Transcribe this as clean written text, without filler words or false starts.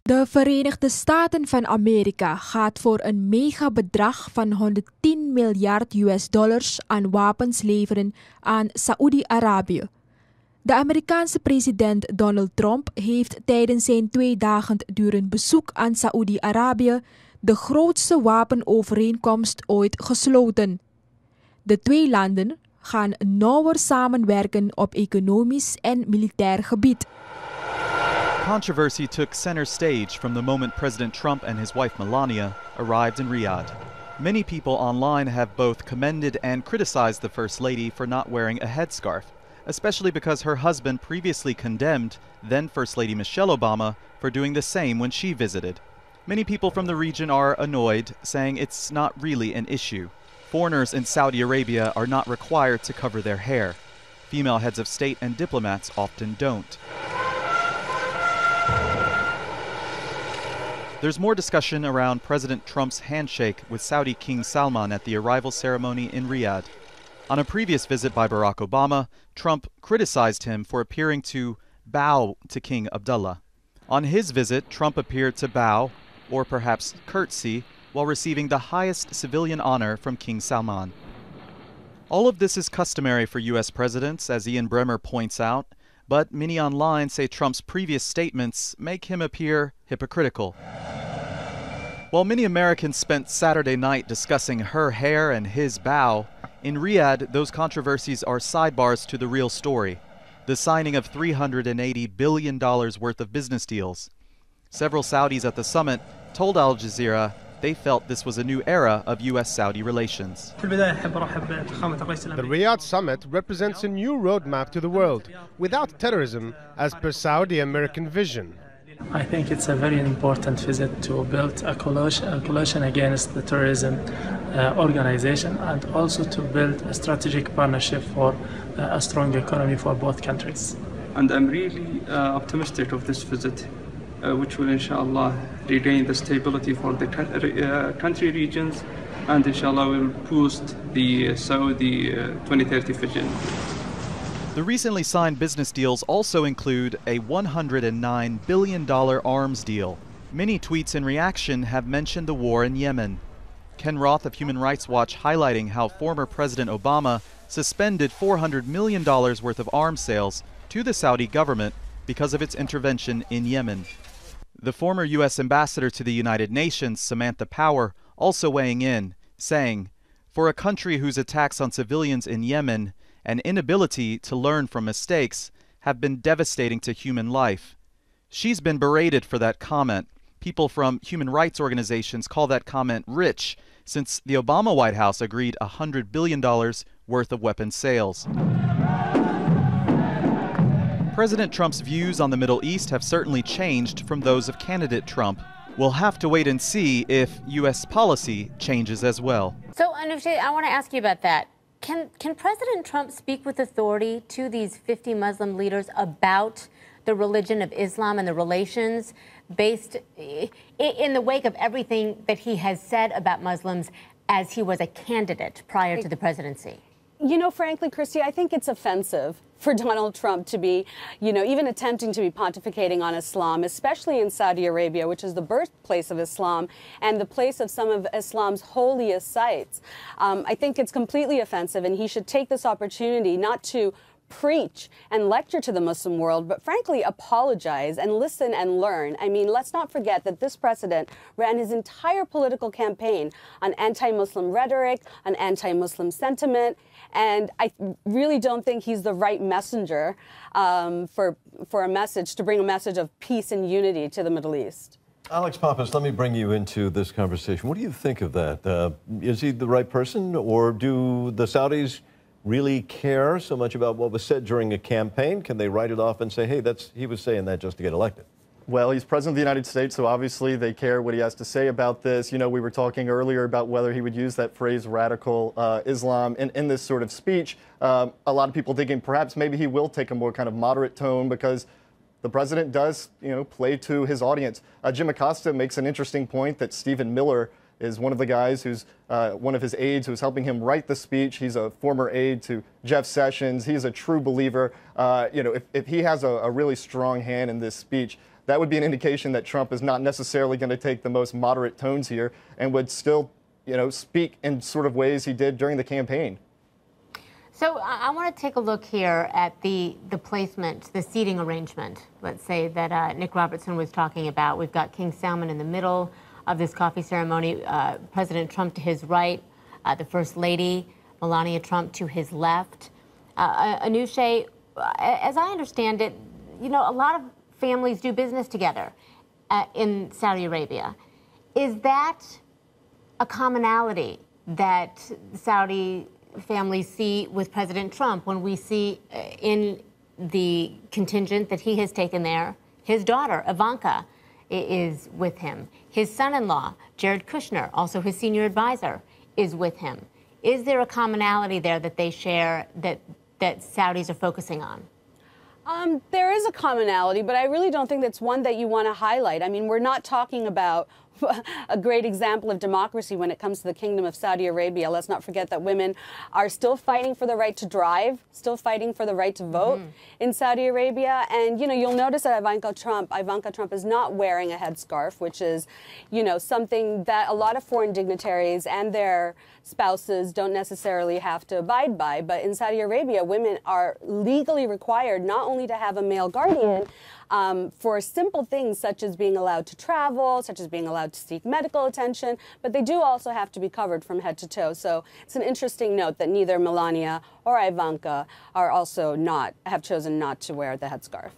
De Verenigde Staten van Amerika gaat voor een megabedrag van 110 miljard US-dollars aan wapens leveren aan Saudi Arabie. De Amerikaanse president Donald Trump heeft tijdens zijn 2 dagen durend bezoek aan Saudi Arabie de grootste wapenovereenkomst ooit gesloten. De 2 landen gaan nauwer samenwerken op economisch en militair gebied. Controversy took center stage from the moment President Trump and his wife Melania arrived in Riyadh. Many people online have both commended and criticized the First Lady for not wearing a headscarf, especially because her husband previously condemned then First Lady Michelle Obama for doing the same when she visited. Many people from the region are annoyed, saying it's not really an issue. Foreigners in Saudi Arabia are not required to cover their hair. Female heads of state and diplomats often don't. There's more discussion around President Trump's handshake with Saudi King Salman at the arrival ceremony in Riyadh. On a previous visit by Barack Obama, Trump criticized him for appearing to bow to King Abdullah. On his visit, Trump appeared to bow, or perhaps curtsy, while receiving the highest civilian honor from King Salman. All of this is customary for U.S. presidents, as Ian Bremmer points out, but many online say Trump's previous statements make him appear hypocritical. While many Americans spent Saturday night discussing her hair and his bow, in Riyadh, those controversies are sidebars to the real story, the signing of $380 billion worth of business deals. Several Saudis at the summit told Al Jazeera they felt this was a new era of U.S.-Saudi relations. The Riyadh summit represents a new roadmap to the world, without terrorism, as per Saudi-American vision. I think it's a very important visit to build a coalition against the terrorism organization, and also to build a strategic partnership for a strong economy for both countries. And I'm really optimistic of this visit, which will inshallah regain the stability for the country regions, and inshallah will boost the Saudi 2030 vision. The recently signed business deals also include a $109 billion arms deal. Many tweets in reaction have mentioned the war in Yemen. Ken Roth of Human Rights Watch highlighting how former President Obama suspended $400 million worth of arms sales to the Saudi government because of its intervention in Yemen. The former U.S. ambassador to the United Nations, Samantha Power, also weighing in, saying, "For a country whose attacks on civilians in Yemen and inability to learn from mistakes have been devastating to human life." She's been berated for that comment. People from human rights organizations call that comment rich, since the Obama White House agreed $100 billion worth of weapons sales. President Trump's views on the Middle East have certainly changed from those of candidate Trump. We'll have to wait and see if U.S. policy changes as well. So, Anusha, I want to ask you about that. Can President Trump speak with authority to these 50 Muslim leaders about the religion of Islam and the relations based in the wake of everything that he has said about Muslims as he was a candidate prior to the presidency? You know, frankly, Christy, I think it's offensive for Donald Trump to be, even attempting to be pontificating on Islam, especially in Saudi Arabia, which is the birthplace of Islam and the place of some of Islam's holiest sites. I think it's completely offensive, and he should take this opportunity not to preach and lecture to the Muslim world, but frankly apologize and listen and learn. I mean, let's not forget that this president ran his entire political campaign on anti-Muslim rhetoric, on anti-Muslim sentiment, and I really don't think he's the right messenger for a message, to bring a message of peace and unity to the Middle East. Alex Pappas, let me bring you into this conversation. What do you think of that? Is he the right person, or do the Saudis really care so much about what was said during a campaign? Can they write it off and say, hey, he was saying that just to get elected? Well, he's president of the United States, so obviously they care what he has to say about this. You know, we were talking earlier about whether he would use that phrase radical Islam in this sort of speech. A lot of people thinking perhaps maybe he will take a more kind of moderate tone, because the president does, play to his audience. Jim Acosta makes an interesting point that Stephen Miller is one of the guys who's one of his aides who's helping him write the speech. He's a former aide to Jeff Sessions. He's a true believer. You know, if he has a really strong hand in this speech, that would be an indication that Trump is not necessarily going to take the most moderate tones here and would still, you know, speak in sort of ways he did during the campaign. So I want to take a look here at the placement, the seating arrangement, let's say, that Nick Robertson was talking about. We've got King Salman in the middle of this coffee ceremony, President Trump to his right, the First Lady, Melania Trump, to his left. Anousheh, as I understand it, you know, a lot of families do business together in Saudi Arabia. Is that a commonality that Saudi families see with President Trump when we see in the contingent that he has taken there, his daughter, Ivanka, is with him. His son-in-law, Jared Kushner, also his senior advisor, is with him. Is there a commonality there that they share that Saudis are focusing on? There is a commonality, but I really don't think that's one that you want to highlight. I mean, we're not talking about a great example of democracy when it comes to the Kingdom of Saudi Arabia. Let's not forget that women are still fighting for the right to drive, still fighting for the right to vote in Saudi Arabia. And, you know, you'll notice that Ivanka Trump is not wearing a headscarf, which is, you know, something that a lot of foreign dignitaries and their spouses don't necessarily have to abide by. But in Saudi Arabia, women are legally required not only to have a male guardian, for simple things such as being allowed to travel, such as being allowed to seek medical attention, but they do also have to be covered from head to toe. So it's an interesting note that neither Melania or Ivanka have chosen not to wear the headscarf.